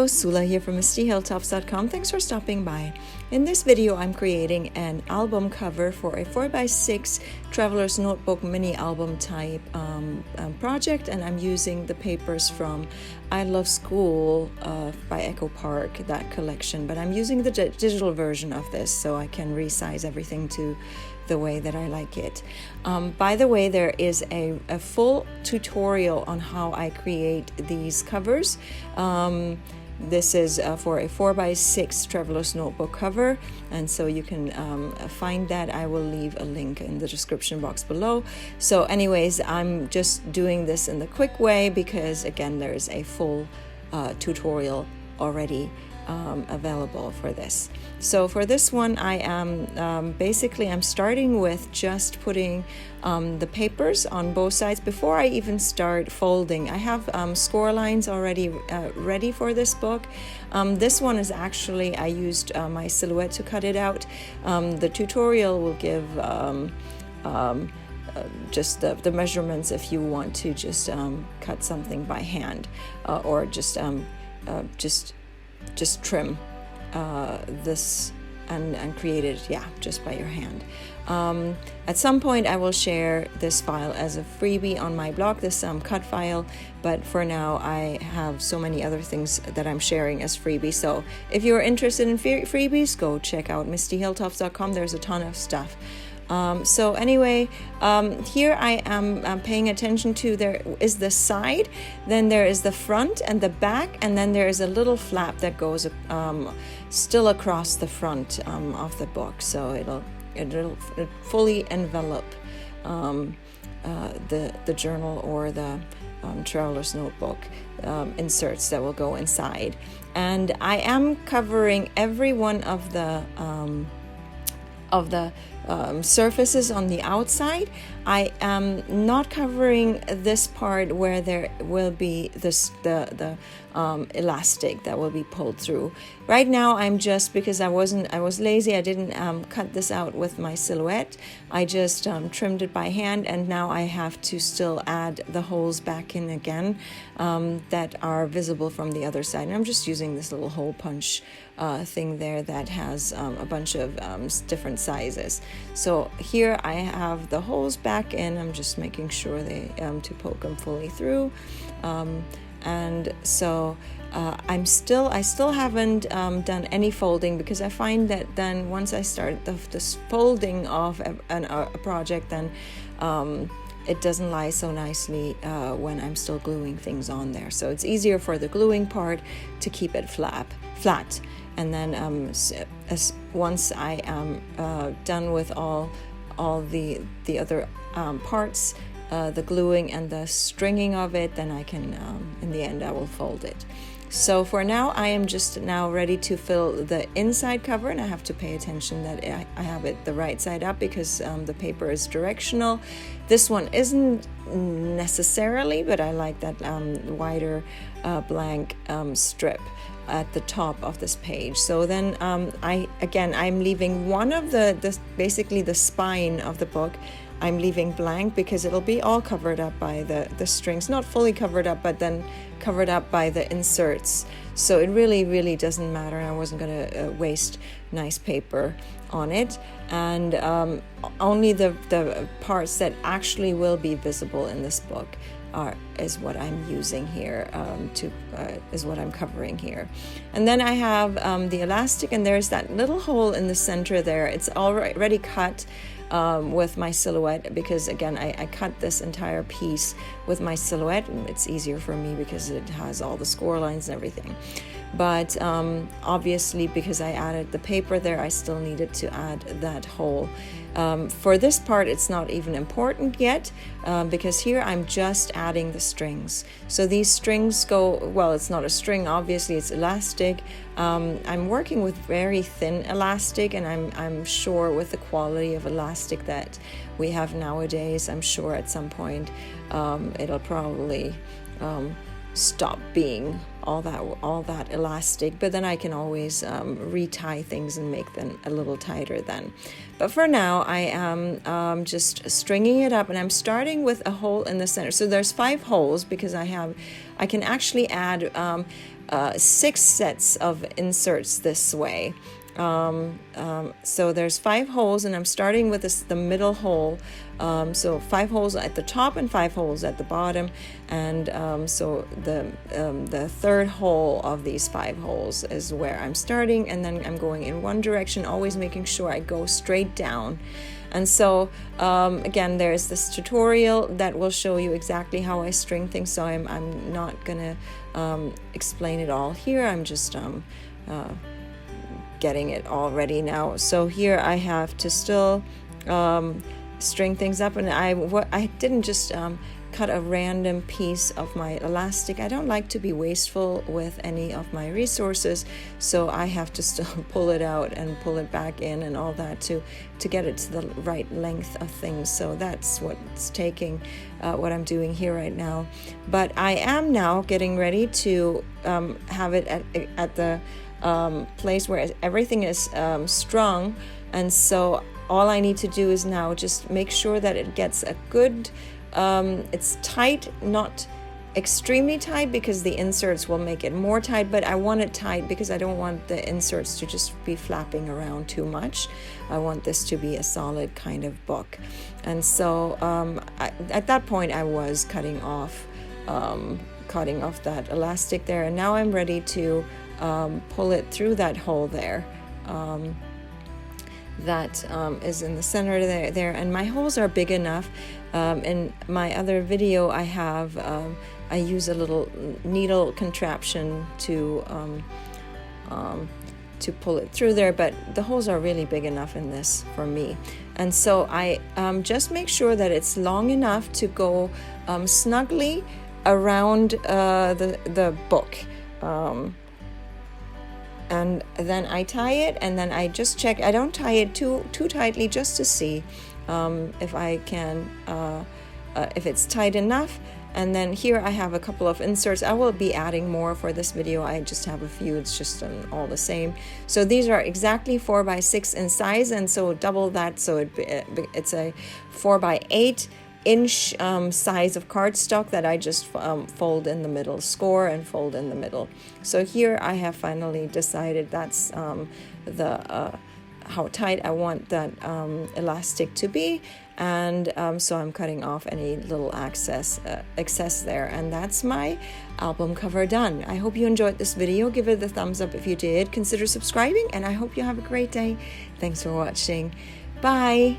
Hello, Sula here from MistyHilltops.com. Thanks for stopping by. In this video, I'm creating an album cover for a 4x6 Traveler's Notebook mini album type project, and I'm using the papers from I Love School by Echo Park, that collection, but I'm using the digital version of this so I can resize everything to the way that I like it. By the way, there is a full tutorial on how I create these covers. This is for a 4x6 Traveler's Notebook cover, and so you can find that. I will leave a link in the description box below. So anyways, I'm just doing this in the quick way because again, there's a full tutorial already available for this. So for this one, I am basically I'm starting with just putting the papers on both sides before I even start folding. I have score lines already ready for this book. This one is actually, I used my silhouette to cut it out. The tutorial will give just the measurements if you want to just cut something by hand or just trim this and create it, just by your hand. At some point I will share this file as a freebie on my blog, this cut file, but for now I have so many other things that I'm sharing as freebies. So if you're interested in freebies, go check out MistyHilltops.com. There's a ton of stuff. So anyway, here I am paying attention to, there is the side, then there is the front and the back, and then there is a little flap that goes still across the front of the book, so it'll fully envelop the journal or the Traveler's Notebook inserts that will go inside. And I am covering every one of the surfaces on the outside. I am not covering this part where there will be the elastic that will be pulled through. Right now I'm just, because I was lazy, I didn't cut this out with my silhouette. I just trimmed it by hand, and now I have to still add the holes back in again that are visible from the other side. And I'm just using this little hole punch thing there that has a bunch of different sizes. So here I have the holes back in. I'm just making sure they to poke them fully through, and so I still haven't done any folding, because I find that then once I start this folding of a project, then it doesn't lie so nicely when I'm still gluing things on there. So it's easier for the gluing part to keep it flat. And then once I am done with all the other parts, the gluing and the stringing of it, then I can, in the end, I will fold it. So for now, I am just now ready to fill the inside cover, and I have to pay attention that I have it the right side up, because the paper is directional. This one isn't necessarily, but I like that wider blank strip at the top of this page. So then I'm leaving one of basically the spine of the book. I'm leaving blank because it'll be all covered up by the strings, not fully covered up, but then covered up by the inserts. So it really doesn't matter. I wasn't going to waste nice paper on it, and only the parts that actually will be visible in this book is what I'm using here, is what I'm covering here. And then I have the elastic, and there's that little hole in the center there. It's already cut with my silhouette, because again I cut this entire piece with my silhouette, and it's easier for me because it has all the score lines and everything. But obviously, because I added the paper there, I still needed to add that hole. For this part, it's not even important yet, because here I'm just adding the strings. So these strings go, well, it's not a string, obviously, it's elastic. I'm working with very thin elastic, and I'm sure with the quality of elastic that we have nowadays, I'm sure at some point it'll probably stop being all that elastic, but then I can always retie things and make them a little tighter then. But for now, I am just stringing it up, and I'm starting with a hole in the center. So there's 5 holes because I can actually add 6 sets of inserts this way. So there's 5 holes, and I'm starting with the middle hole. So 5 holes at the top and 5 holes at the bottom, and so the third hole of these 5 holes is where I'm starting, and then I'm going in one direction, always making sure I go straight down. And so again, there's this tutorial that will show you exactly how I string things, so I'm not gonna explain it all here. I'm just getting it all ready now. So here I have to still string things up, and I didn't just cut a random piece of my elastic. I don't like to be wasteful with any of my resources, so I have to still pull it out and pull it back in and all that to get it to the right length of things. So that's what's taking what I'm doing here right now. But I am now getting ready to have it at the place where everything is strung, and so all I need to do is now just make sure that it gets a good it's tight, not extremely tight, because the inserts will make it more tight, but I want it tight because I don't want the inserts to just be flapping around too much. I want this to be a solid kind of book. And so at that point I was cutting off that elastic there, and now I'm ready to pull it through that hole there. That is in the center there, and my holes are big enough. In my other video I have I use a little needle contraption to pull it through there, but the holes are really big enough in this for me. And so I just make sure that it's long enough to go snugly around the book. And then I tie it, and then I just check. I don't tie it too tightly, just to see if I can, if it's tight enough. And then here I have a couple of inserts. I will be adding more for this video. I just have a few. It's just all the same. So these are exactly 4x6 in size, and so double that. So it's a 4x8 inch size of cardstock that I just fold in the middle, score and fold in the middle. So here I have finally decided that's how tight I want that elastic to be, and so I'm cutting off any little excess there, and that's my album cover done. I hope you enjoyed this video. Give it a thumbs up if you did. Consider subscribing, and I hope you have a great day. Thanks for watching. Bye.